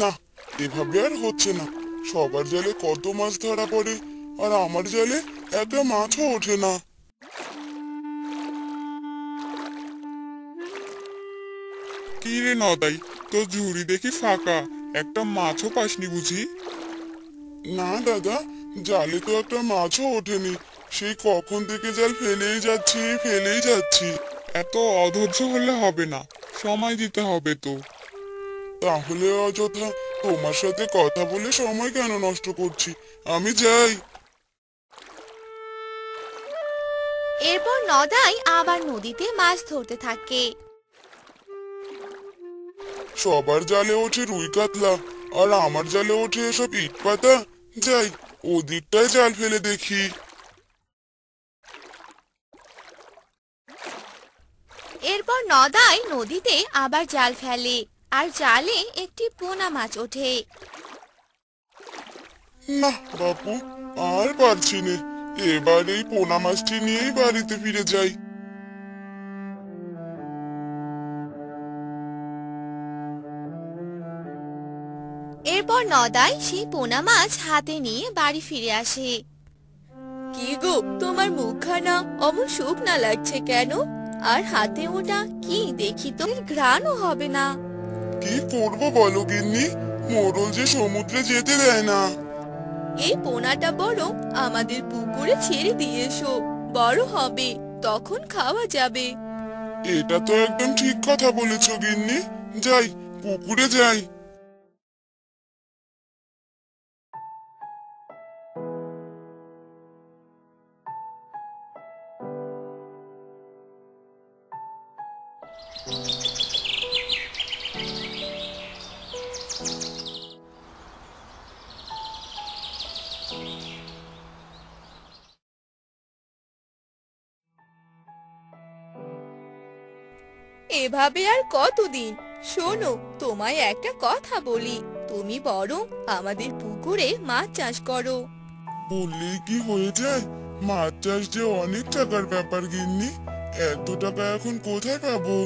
না, এভাবে আর হচ্ছে না। সবার জালে কত মাছ ধরা পড়ে, আর আমার জালে একটা মাছও ওঠে না। কি রে নদাই, তোর ঝুড়ি দেখি ফাঁকা, একটা মাছও পাসনি বুঝি? না দাদা, জালে তো একটা মাছও ওঠেনি। সেই কখন থেকে জাল ফেলেই যাচ্ছি। এত অধৈর্য হলে হবে না, সময় দিতে হবে তো। তাহলে অযথা তোমার সাথে কথা বলে সময় কেন নষ্ট করছি? আমি যাই। এরপর নদাই আবার নদীতে মাছ ধরতে থাকে। সবার জালে ওঠে রুই কাতলা, আর আমার জালে ওঠে এসব ইট পাতা। যাই, ওদিকটায় জাল ফেলে দেখি। এরপর নদাই নদীতে আবার জাল ফেলে, আর জালে একটি পোনা মাছ ওঠে। না বাপু, আর পারছি নে। এবার এই পোনা মাছটি নিয়েই বাড়িতে ফিরে যাই। এরপর নদাই সেই পোনা মাছ হাতে নিয়ে বাড়ি ফিরে আসে। কি গো, তোমার মুখখানা অমন শুকনা লাগছে কেন? আর হাতে ওটা কি দেখি তো, ঘ্রাণও হবে না। কি করবো বলো গিন্নি, মোড়ল যে সমুদ্রে যেতে দেয় না। এই পোনাটা বরং আমাদের পুকুরে ছেড়ে দিয়ে এসো, বড় হবে তখন খাওয়া যাবে। এটা তো একদম ঠিক কথা বলেছো গিন্নি। যাই, পুকুরে যাই। এভাবে আর কতদিন? শোনো, তোমায় একটা কথা বলি, তুমি বরং আমাদের পুকুরে মাছ চাষ করো। বললেই কি হয়ে যায়? মাছ চাষ যে অনেক টাকার ব্যাপার গিন্নি। এত টাকা এখন কোথায় পাবো?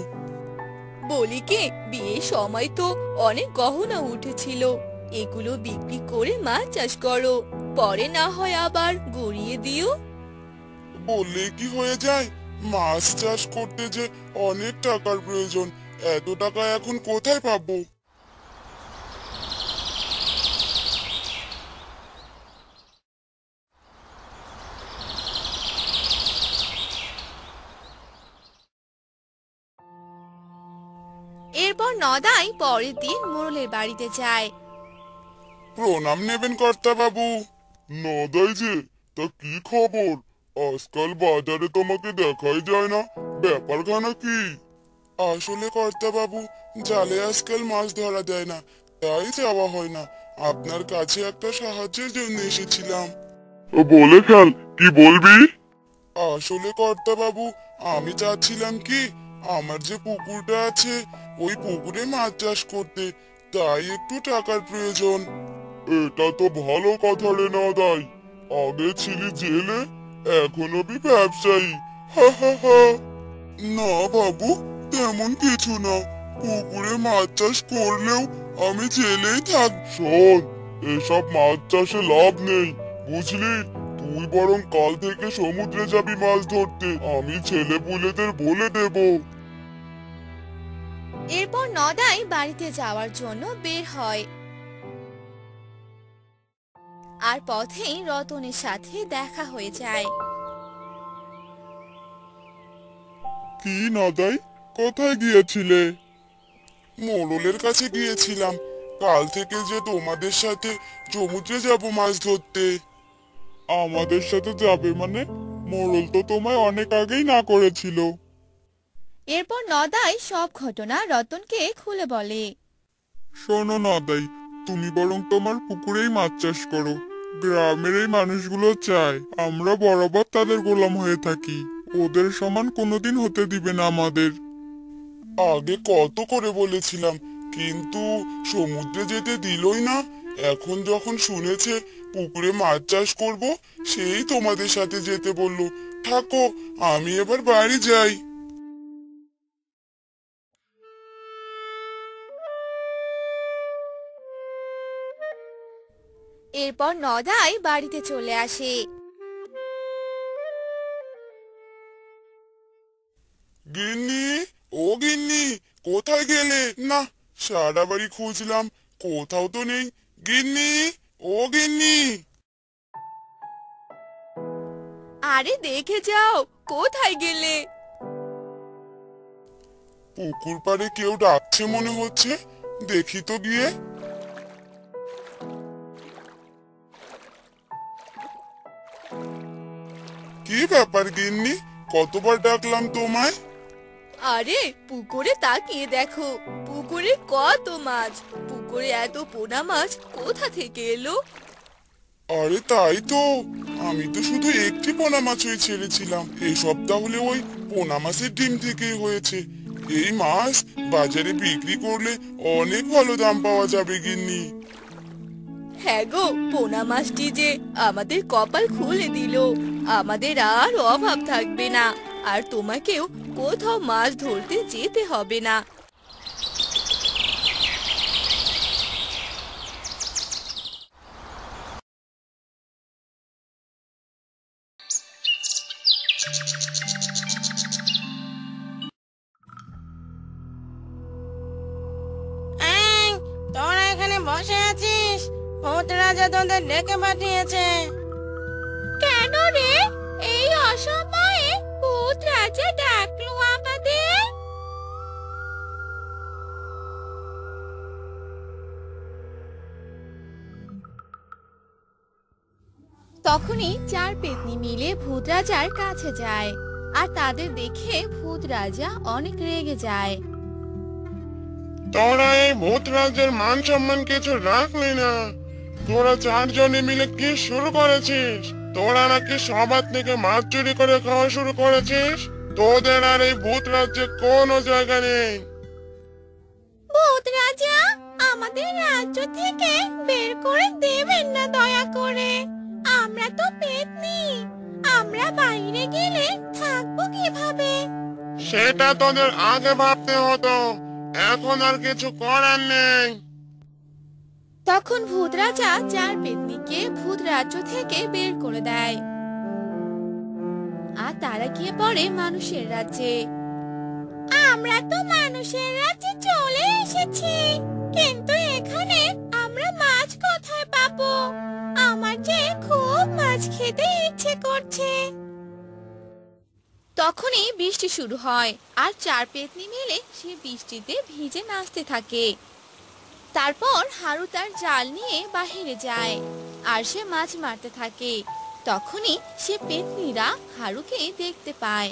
বলি কি, বিয়ের সময় তো অনেক গহনা উঠেছিল, এগুলো বিক্রি করে মাছ চাষ করো, পরে না হয় আবার গড়িয়ে দিও। বললেই কি হয়ে যায়? মাছ চাষ করতে যে অনেক টাকার প্রয়োজন। এত টাকা এখন কোথায় পাবো? এরপর নদাই পরের দিন মোড়লের বাড়িতে যায়। প্রণাম নেবেন কর্তা বাবু। নদাই যে, তা কি খবর? আজকাল বাজারে তোমাকে দেখাই যায় না, ব্যাপারখানা কি? আসলে কর্তা বাবু, জালে আজকাল মাছ ধরা যায় না, তাই যাওয়া হয় না। আপনার কাছে একটা সাহায্যের জন্য এসেছিলাম। বলে ফেল, কি বলবি? আসলে কর্তা বাবু, আমি চাচ্ছিলাম কি, আমার যে পুকুরটা আছে, ওই পুকুরে মাছ চাষ করতে, তাই একটু টাকার প্রয়োজন। এটা তো ভালো কথা রে নদাই। আগে ছিলি জেলে, এখন হবি ব্যবসায়ী। হা হা হা। না বাবু, তেমন কিছু না। পুকুরে মাছ চাষ করলেও আমি জেলেই থাক। শোন, এসব মাছ চাষে লাভ নেই, বুঝলি? তুই বরং কাল থেকে সমুদ্রে যাবি মাছ ধরতে, আমি ছেলেপুলেদের বলে দেব। এরপর নদাই বাড়িতে যাওয়ার জন্য বের হয়, আর পথেই রতনের সাথে দেখা হয়ে যায়। কি নদাই, কোথায় গিয়েছিলে? মোড়লের কাছে গিয়েছিলাম। কাল থেকে যে তোমাদের সাথে সমুদ্রে যাব মাছ ধরতে। আমাদের সাথে যাবে মানে? মোড়ল তো তোমায় অনেক আগেই না করেছিল। এরপর নদাই সব ঘটনা রতনকে খুলে বলে। শোনো নদাই, তুমি বরং তোমার পুকুরেই মাছ চাষ করো। গ্রামের এই মানুষগুলো চায় আমরা বরাবর তাদের গোলাম হয়ে থাকি। ওদের সমান কোনোদিন হতে দিবে না আমাদের। আগে কত করে বলেছিলাম, কিন্তু সমুদ্রে যেতে দিলই না। এখন যখন শুনেছে পুকুরে মাছ চাষ করব, সেই তোমাদের সাথে যেতে বললো। থাকো, আমি এবার বাড়ি যাই। এরপর নদাই বাড়িতে চলে আসে। গিন্নি, ও গিন্নি, কোথায় গেলে? না, সারা বাড়ি খুঁজলাম, কোথাও তো নেই। গিন্নি, ও গিন্নি। আরে দেখে যাও, কোথায় গেলে? পুকুর পাড়ে কেউ ডাকছে মনে হচ্ছে, দেখি তো গিয়ে। কি ব্যাপার গিন্নি, কতবার ডাকলাম তোমায়? আরে পুকুরে তাকিয়ে দেখো, পুকুরে কত মাছ। পুকুরে এত পোনা মাছ কোথা থেকে এলো? আরে তাই তো, আমি তো শুধু একটি পোনা মাছই ছেড়েছিলাম। এসব তাহলে ওই পোনা মাছের ডিম থেকেই হয়েছে। এই মাছ বাজারে বিক্রি করলে অনেক ভালো দাম পাওয়া যাবে গিন্নি। হ্যাঁ গো, পোনা মাছটি যে আমাদের কপাল খুলে দিল। আমাদের আর অভাব থাকবে না, আর তোমাকেও কোথাও মাছ ধরতে যেতে হবে না। এই, তোরা এখানে বসে আছিস? ভূত রাজা তোদের ডেকে পাঠিয়েছে। কেন রে, এই অসময়ে ভূত রাজা ডাকলো আমাদের? তখনই চার পেতনি মিলে ভূত রাজার কাছে যায়, আর তাদের দেখে ভূত রাজা অনেক রেগে যায়। তোরা এই ভূত রাজ্যের মান সম্মান কিছু রাখলি না। তোরা চারজনে মিলে কি শুরু করেছিস? তোরা নাকি সবার থেকে মাছ চুরি করে খাওয়া শুরু করেছিস। তোদের আর এই ভূত রাজ্যে কোনো জায়গা নেই। ভূত রাজা, আমাদের রাজ্য থেকে বের করে দেবেন না দয়া করে। আমরা তো পেতনি, আমরা বাইরে গেলে থাকবো কিভাবে? সেটা তোদের আগে ভাবতে হতো, এখন আর কিছু করার নেই। তখন ভূত রাজা চার পেতনিকে ভূত রাজ্য থেকে বের করে দেয়, আর তারা গিয়ে পড়ে মানুষের রাজ্যে। আমরা তো মানুষের রাজ্যে চলে এসেছি, কিন্তু এখানে আমরা মাছ কোথায় পাবো? আমার যে খুব মাছ খেতে ইচ্ছে করছে। তখনই বৃষ্টি শুরু হয়, আর চার পেতনি মিলে সে বৃষ্টিতে ভিজে নাচতে থাকে। তারপর হারু তার জাল নিয়ে বাহিরে যায়, আর সে মাছ মারতে থাকে। তখনই সে পেতনিরা হারুকে দেখতে পায়।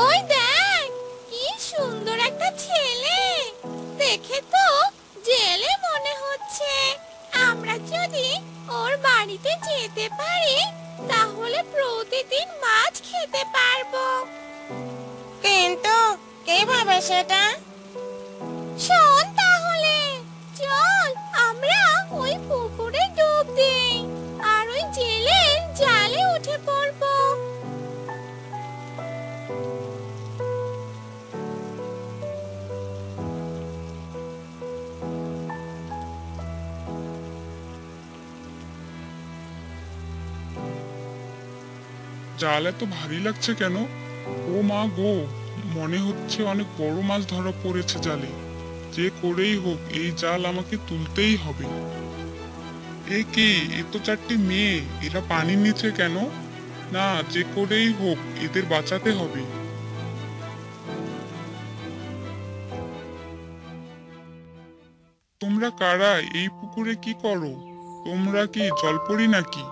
ওই দেখ, কি সুন্দর একটা ছেলে, দেখে তো জেলে মনে হচ্ছে। আমরা যদি ওর বাড়িতে যেতে পারি, তাহলে প্রতিদিন মাছ খেতে পারবো। কিন্তু কিভাবে সেটা? শোন তাহলে, চল আমরা ওই পুকুরে ডুব দেই, আর ওই জেলের জালে উঠে পড়বো। জাল এত ভারী লাগছে কেন? ও মা গো, মনে হচ্ছে অনেক বড় মাছ ধরা পড়েছে জালে। যে করেই হোক এই জাল আমাকে তুলতেই হবে। এ কি, এ তো চারটি মেয়ে, এরা পানির নিচে কেন? না, যে করেই হোক এদের বাঁচাতে হবে। তোমরা কারা? এই পুকুরে কি করো? তোমরা কি জলপরি নাকি?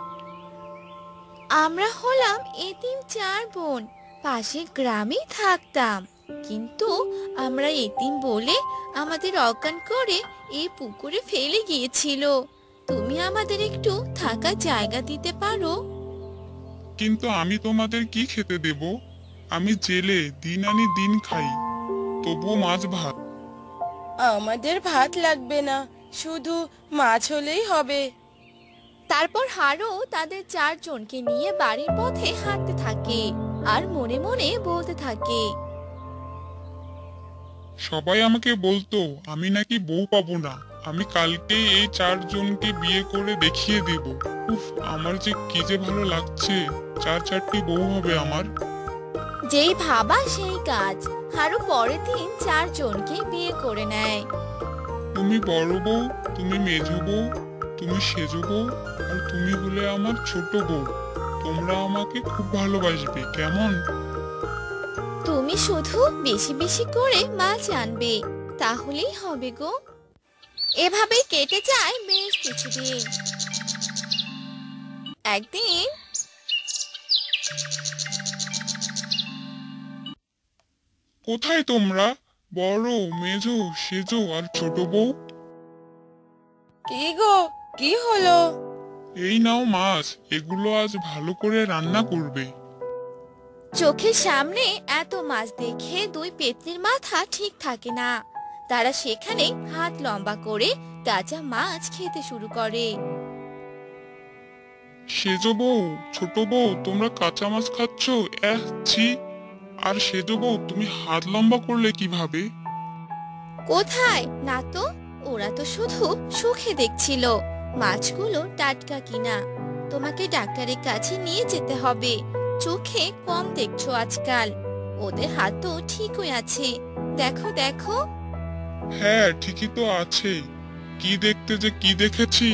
আমরা হলাম এতিম চার বোন, পাশের গ্রামেই থাকতাম, কিন্তু আমরা এতিম বলে আমাদের অজ্ঞান করে এই পুকুরে ফেলে গিয়েছিল। তুমি আমাদের একটু থাকার জায়গা দিতে পারো? কিন্তু আমি তোমাদের কি খেতে দেব? আমি জেলে, দিন আনি দিন খাই, তবুও মাছ ভাত। আমাদের ভাত লাগবে না, শুধু মাছ হলেই হবে। তারপর হারু তাদের চারজনকে নিয়ে বাড়ির পথে হাঁটতে থাকে, আর মনে মনে বলতে থাকে। সবাই আমাকে বলতো আমি নাকি বউ পাবো না, আমি কালকেই এই 4 জনকে বিয়ে করে দেখিয়ে দেব। উফ, আমার যে কি যে ভালো লাগছে, 4টি বউ হবে আমার। যেই ভাবা সেই কাজ। হারু পরের দিন 4 জনকে বিয়ে করে নেয়। তুমি বড় বউ, তুমি মেজো বউ, তুমি সেজো বউ, আর তুমি হলে আমার ছোট বউ। তোমরা আমাকে খুব ভালোবাসবে, কেমন? তুমি শুধু বেশি বেশি করে মাছ আনবে, তাহলেই হবে গো। এভাবেই কেটে যায় বেশ কিছুদিন। একদিন কোথায় তোমরা, বড়, মেজো, সেজো আর ছোট বউ? কি গো, কি হলো? এই নাও মাছ, এগুলো আজ ভালো করে রান্না করবে। চোখের সামনে এত মাছ দেখে দুই পেতনির মাথা ঠিক থাকে না। তারা সেখানে হাত লম্বা করে তাজা মাছ খেতে শুরু করে। সেজো বউ, ছোট বউ, তোমরা কাঁচা মাছ খাচ্ছ? ছি। আর সেজো বউ, তুমি হাত লম্বা করলে কিভাবে? কোথায় না তো, ওরা তো শুধু সুখে দেখছিল মাছগুলো টাটকা কিনা। তোমাকে ডাক্তারের কাছে নিয়ে যেতে হবে, চোখে কম দেখছো আজকাল। ওদের হাত তো ঠিকই আছে, দেখো দেখো। হ্যাঁ, ঠিকই তো আছে। কি দেখতে যে কি দেখেছি।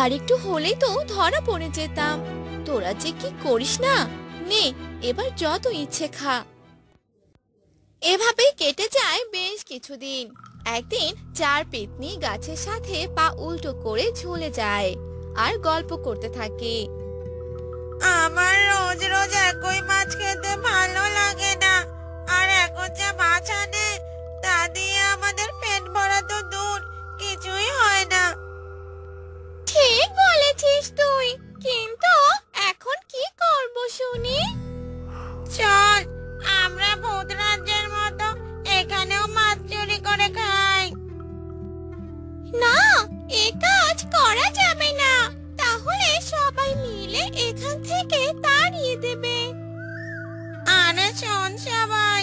আর একটু হলেই তো ধরা পড়ে যেতাম। তোরা যে কি করিস না, নে এবার যত ইচ্ছে খা। এভাবেই কেটে যায় বেশ কিছুদিন। একদিন 4 পেতনি গাছের সাথে পা উল্টো করে ঝুলে যায় আর গল্প করতে থাকে। আমার রোজ রোজ একই মাছ খেতে ভালো লাগে না, আর এখন যা মাছ আনে তা দিয়ে আমাদের পেট ভরা তো দূর, কিছুই হয় না। ঠিক বলেছিস তুই, কিন্তু এখন কি করব শুনি? চল, আমরা ভূত রাজ্যের মতো এখানেও মাছ চুরি করে খাই। না, এ কাজ করা যাবে না, তাহলে সবাই মিলে এখান থেকে তাড়িয়ে দেবে। আরে শোন সবাই,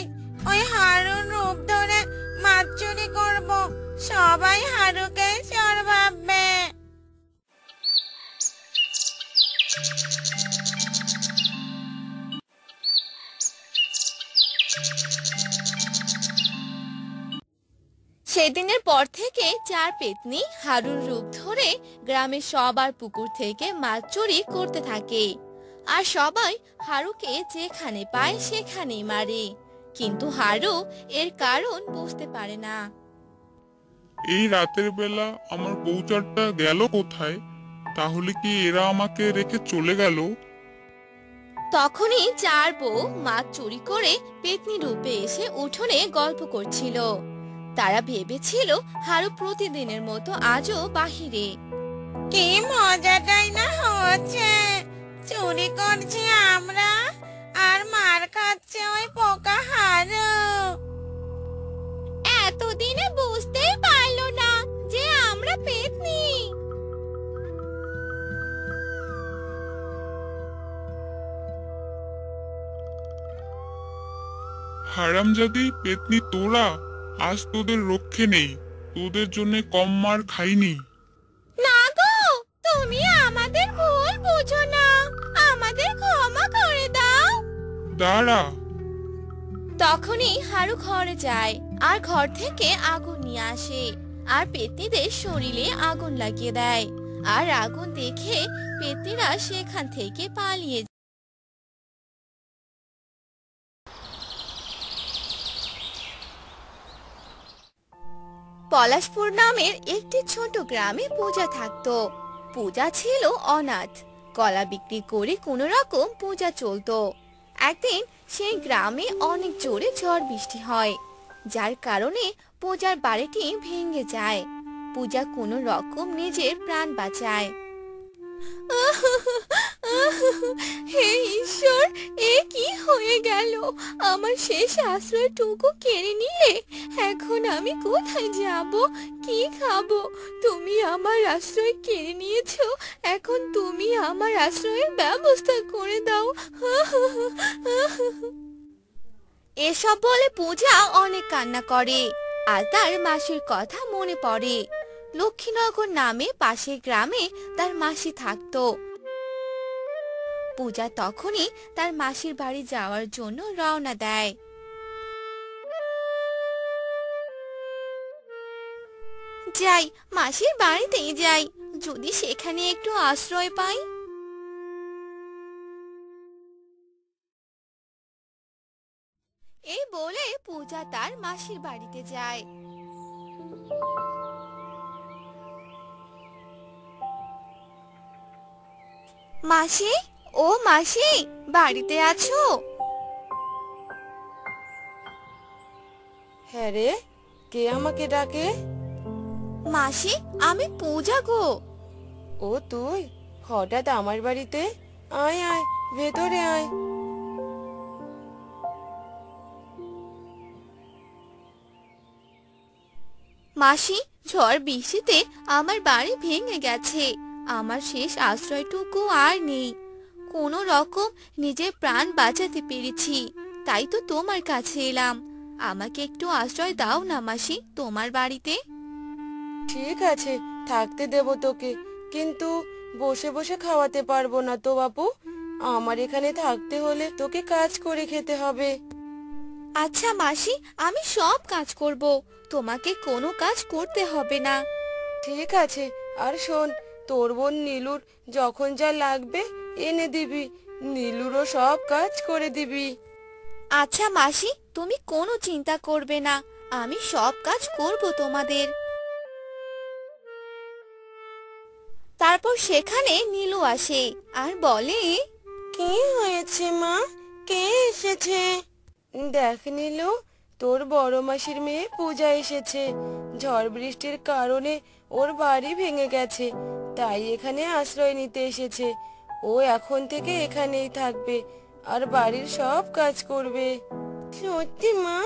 ওই হারুর রূপ ধরে মাছ চুরি করব, সবাই হারুকে চোর ভাববে। সেদিনের পর থেকে 4 পেতনি হারুর রূপ ধরে গ্রামের সবার পুকুর থেকে মাছ চুরি করতে থাকে। আর সবাই হারুকে যেখানে পায় সেখানেই মারে, কিন্তু হারু এর কারণ বুঝতে পারে না। এই রাতের বেলা আমার বউ 4টা গেল কোথায়? তাহলে কি এরা আমাকে রেখে চলে গেল? তখনই 4 বউ মাছ চুরি করে পেতনি রূপে এসে উঠোনে গল্প করছিল। তারা ভেবেছিল হারু প্রতিদিনের মতো আজও বাহিরে। কি মজাটাই না হচ্ছে, চুরি করছি আমরা আর মার খাচ্ছে ওই পোকা হারু। এতদিনে বুঝতেই পারলো না যে আমরা পেতনি। হারামজাদি পেতনি তোরা, আজ তোদের রক্ষে নেই। তোদের জন্য কম মার খাইনি। না গো, তুমি আমাদের ভুল বুঝো না, আমাদের ক্ষমা করে দাও। দাঁড়া। তখনই হারু ঘরে যায় আর ঘর থেকে আগুন নিয়ে আসে আর পেতনিদের শরীরে আগুন লাগিয়ে দেয়। আর আগুন দেখে পেতনিরা সেখান থেকে পালিয়ে যায়। পলাশপুর নামের একটি ছোট গ্রামে পূজা থাকতো। পূজা ছিল অনাথ, কলা বিক্রি করে কোনো রকম পূজা চলতো। একদিন সেই গ্রামে অনেক জোরে ঝড় বৃষ্টি হয়, যার কারণে পূজার বাড়িটি ভেঙে যায়। পূজা কোনো রকম নিজের প্রাণ বাঁচায়। হে ঈশ্বর, এ কি হয়ে গেল? আমার শেষ আশ্রয়টুকু কেড়ে নিলে, এখন আমি কোথায় যাব, কি খাবো? তুমি আমার আশ্রয় কেড়ে নিয়েছো, এখন তুমি আমার আশ্রয়ের ব্যবস্থা করে দাও। এসব বলে পূজা অনেক কান্না করে আর তার মাসির কথা মনে পড়ে। লক্ষ্মীনগর নামে পাশের গ্রামে তার মাসি থাকতো। পূজা তখনই তার মাসির বাড়ি যাওয়ার জন্য রওনা দেয়। যাই, মাসির বাড়িতেই যাই, যদি সেখানে একটু আশ্রয় পাই। এই বলে পূজা তার মাসির বাড়িতে যায়। মাসি, ও মাসি, বাড়িতে আছো? হ্যাঁ রে, কে আমাকে ডাকে? মাসি, আমি পূজা গো। ও তুই হঠাৎ আমার বাড়িতে? আয় আয়, ভেতরে আয়। মাসি, ঝড় বৃষ্টিতে আমার বাড়ি ভেঙে গেছে, আমার শেষ আশ্রয়টুকু আর নেই। কোনো রকম নিজের প্রাণ বাঁচাতে পেরেছি, তাই তো তোমার কাছে এলাম। আমাকে একটু আশ্রয় দাও না মাসি, তোমার বাড়িতে। ঠিক আছে, থাকতে দেব তোকে, কিন্তু বসে বসে খাওয়াতে পারবো না তো বাপু। আমার এখানে থাকতে হলে তোকে কাজ করে খেতে হবে। আচ্ছা মাসি, আমি সব কাজ করব, তোমাকে কোনো কাজ করতে হবে না। ঠিক আছে, আর শোন, তোর বোন নীলুর যখন যা লাগবে এনে দিবি, নীলুরও সব কাজ করে দিবি। আচ্ছা মাসি, তুমি কোনো চিন্তা করবে না, আমি সব কাজ করব তোমাদের। তারপর সেখানে নীলু আসে আর বলে, কি হয়েছে মা, কে এসেছে? দেখ নীলু, তোর বড় মাসির মেয়ে পূজা এসেছে। ঝড় বৃষ্টির কারণে ওর বাড়ি ভেঙে গেছে, তাই এখানে আশ্রয় নিতে এসেছে। ও এখন থেকে এখানেই থাকবে আর বাড়ির সব কাজ করবে। সত্যি মা,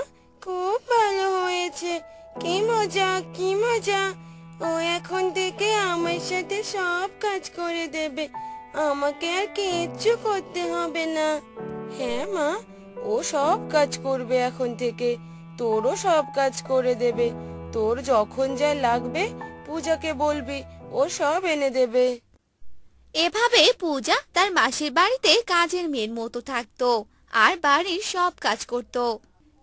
খুব ভালো হয়েছে, কি মজা কি মজা। ও এখন থেকে আমার সাথে সব কাজ করে দেবে, আমাকে আর কিচ্ছু করতে হবে না। হ্যাঁ মা, ও সব কাজ করবে এখন থেকে, তোরও সব কাজ করে দেবে। তোর যখন যা লাগবে পূজাকে বলবি, ও সব এনে দেবে। এভাবে পূজা তার মাসির বাড়িতে কাজের মেয়ের মতো থাকতো আর বাড়ির সব কাজ করত।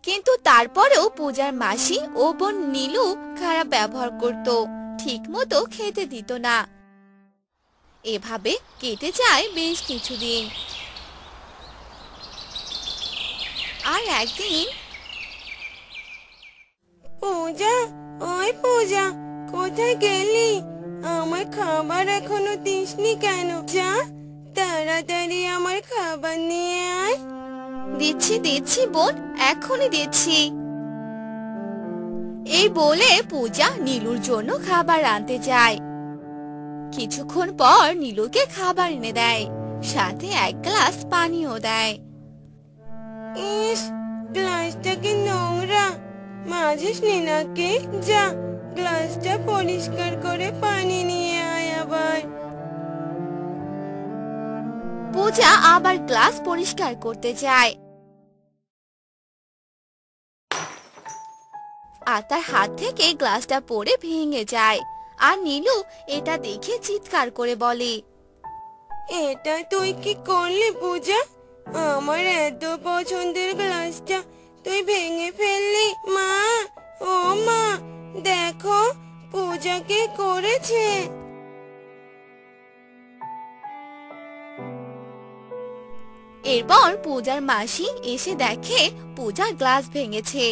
কিন্তু তারপরেও পূজার মাসি ও বোন নীলু খারাপ ব্যবহার করত, ঠিক মতো খেতে দিত না। এভাবে কেটে যায় বেশ কিছুদিন। আর একদিন, পূজা, ওই পূজা, কোথায় গেলি? আমার খাবার এখনো দিসনি কেন? যা, তাড়াতাড়ি আমার খাবার নিয়ে আয়। দিচ্ছি দিচ্ছি বোন, এখনই দিচ্ছি। এই বলে পূজা নীলুর জন্য খাবার আনতে যায়। কিছুক্ষণ পর নীলুকে খাবার এনে দেয়, সাথে এক গ্লাস পানিও দেয়। ইস, গ্লাসটা কি নোংরা, মাজিসনি নাকি? যা, গ্লাসটা পরিষ্কার করে পানি নিয়ে আয় আবার। পূজা আবার গ্লাস পরিষ্কার করতে যায়, আর তার হাত থেকে গ্লাসটা পড়ে ভেঙে যায়। আর নীলু এটা দেখে চিৎকার করে বলে, এটা তুই কি করলি পূজা? আমার এত পছন্দের গ্লাসটা তুই ভেঙে ফেললি। মা, ও মা, দেখো পূজা কি করেছে। এরপর পূজার মাসি এসে দেখে পূজার গ্লাস ভেঙেছে।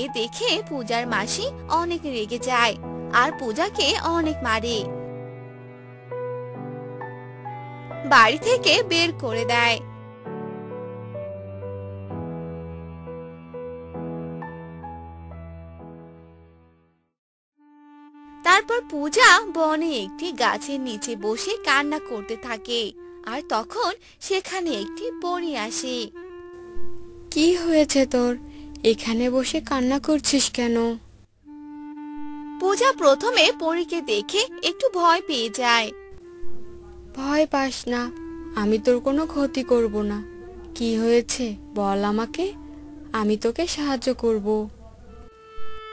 এ দেখে পূজার মাসি অনেক রেগে যায় আর পূজাকে অনেক মারে, বাড়ি থেকে বের করে দেয়। তারপর পূজা বনে একটি গাছের নিচে বসে কান্না করতে থাকে। আর তখন সেখানে একটি পরী আসে। কি হয়েছে তোর? এখানে বসে কান্না করছিস কেন? পূজা প্রথমে পরীকে দেখে একটু ভয় পেয়ে যায়। ভয় পাস না, আমি তোর কোনো ক্ষতি করব না। কি হয়েছে বল আমাকে, আমি তোকে সাহায্য করব।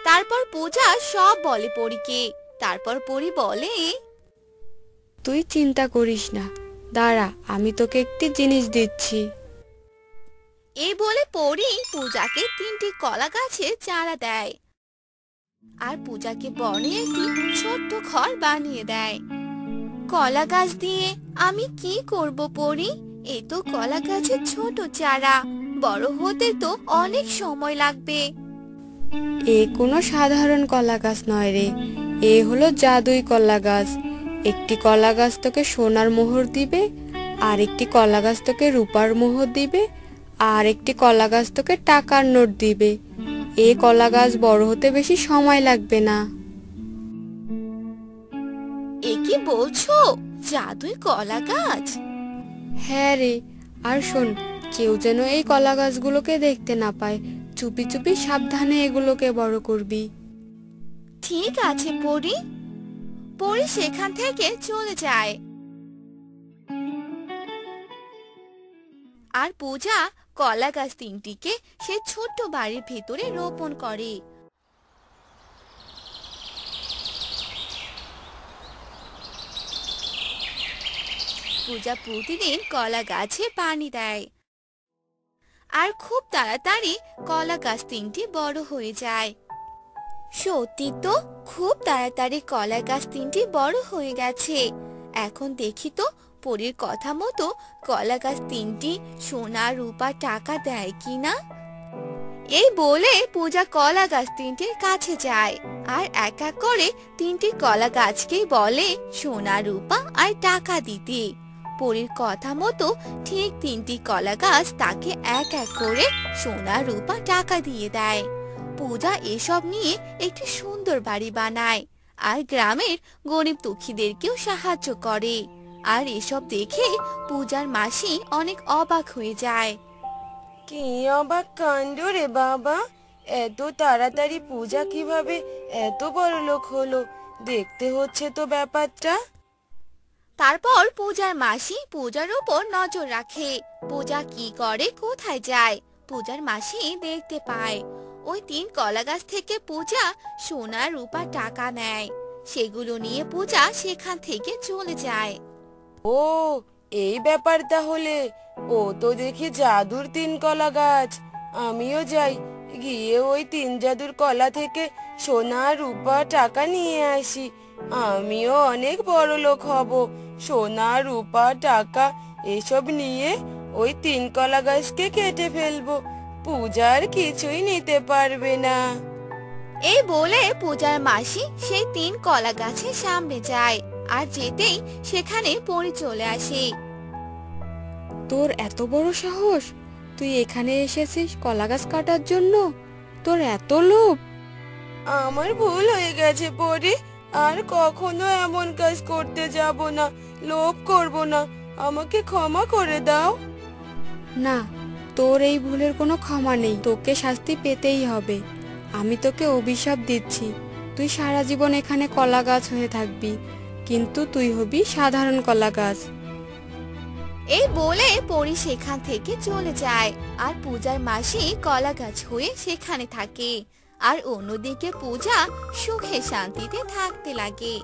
তারপর পূজা সব বলে পরীকে। তারপর পরী বলে, তুই চিন্তা করিস না, দাঁড়া আমি তোকে একটি জিনিস দিচ্ছি। এই বলে পরী পূজাকে 3টি কলা গাছের চারা দেয় আর পূজাকে বনে একটি ছোট্ট ঘর বানিয়ে দেয়। কলা গাছ দিয়ে আমি কি করব পরী? এই তো কলা গাছের ছোট চারা, বড় হতে তো অনেক সময় লাগবে। এ কোনো সাধারণ কলা গাছ নয় রে, এ হলো জাদুই কলা গাছ। একটি কলা গাছ তোকে সোনার মোহর দিবে, আর একটি কলা গাছ তোকে রূপার মোহর দিবে, আর একটি কলা গাছ তোকে টাকার নোট দিবে। এ কলা গাছ বড় হতে বেশি সময় লাগবে না। এ কি বলছো, জাদুই কলা গাছ? হ্যাঁ রে, আর শোন, কেউ যেন এই কলা গাছগুলোকে দেখতে না পায়। চুপি চুপি সাবধানে এগুলোকে বড় করবি। ঠিক আছে পরী। পরী সেখান থেকে চলে যায় আর পূজা কলা গাছ 3টিকে সে ছোট্ট বাড়ির ভেতরে রোপণ করে। পূজা প্রতিদিন কলা গাছে পানি দেয় আর খুব তাড়াতাড়ি কলা গাছ 3টি বড় হয়ে যায়। সত্যি তো, খুব তাড়াতাড়ি কলা গাছ 3টি বড় হয়ে গেছে। এখন দেখি তো পরীর কথা মতো কলা গাছ 3টি সোনা রূপা টাকা দেয় কিনা। এই বলে পূজা কলা গাছ 3টির কাছে যায় আর এক এক করে 3টি কলা গাছকেই বলে সোনা রূপা আর টাকা দিতে। পরীর কথা মতো ঠিক 3টি কলা গাছ তাকে এক এক করে সোনা রূপা টাকা দিয়ে দেয়। পূজা এসব নিয়ে একটি সুন্দর বাড়ি বানায় আর গ্রামের গরিব দুঃখীদেরকেও সাহায্য করে। আর এসব দেখে পূজার মাসি অনেক অবাক হয়ে যায়। কি অবাক কাণ্ড রে বাবা, এত তাড়াতাড়ি পূজা কিভাবে এত বড় লোক হলো? দেখতে হচ্ছে তো ব্যাপারটা। তারপর পূজার মাসি পূজার উপর নজর রাখে। পূজা কি করে, কোথায় যায়, পূজার মাসি দেখতে পায়। ওই 3 কলা গাছ থেকে পূজা সোনা রূপা টাকা নেয়। সেগুলো নিয়ে পূজা সেখান থেকে চলে যায়। ও, এই ব্যাপার তাহলে। ও তো দেখি জাদুর 3 কলা গাছ। আমিও যাই, গিয়ে ওই 3 জাদুর কলা থেকে সোনা রূপা টাকা নিয়ে আসি। আমিও অনেক বড় লোক হব। সোনা রূপা টাকা এসব নিয়ে ওই 3 কলা গাছকে কেটে ফেলবো। পূজার কিছুই নিতে পারবে না। এই বলে পূজার মাসি সেই 3 কলা গাছের সামনে যায় আর যেতেই সেখানে পরী চলে আসে। তোর এত বড় সাহস, তুই এখানে এসেছিস কলা গাছ কাটার জন্য? তোর এত লোভ! আমার ভুল হয়ে গেছে পরি, আর কখনো এমন কাজ করতে যাব না, লোভ করব না। আমাকে ক্ষমা করে দাও। না, তোর এই ভুলের কোনো ক্ষমা নেই, তোকে শাস্তি পেতেই হবে। আমি তোকে অভিশাপ দিচ্ছি, তুই সারা জীবন এখানে কলা গাছ হয়ে থাকবি, কিন্তু তুই হবি সাধারণ কলা গাছ। এই বলে পরী সেখান থেকে চলে যায় আর পূজার মাসি কলা গাছ হয়ে সেখানে থাকে। আর অন্যদিকে পূজা সুখে শান্তিতে থাকতে লাগে।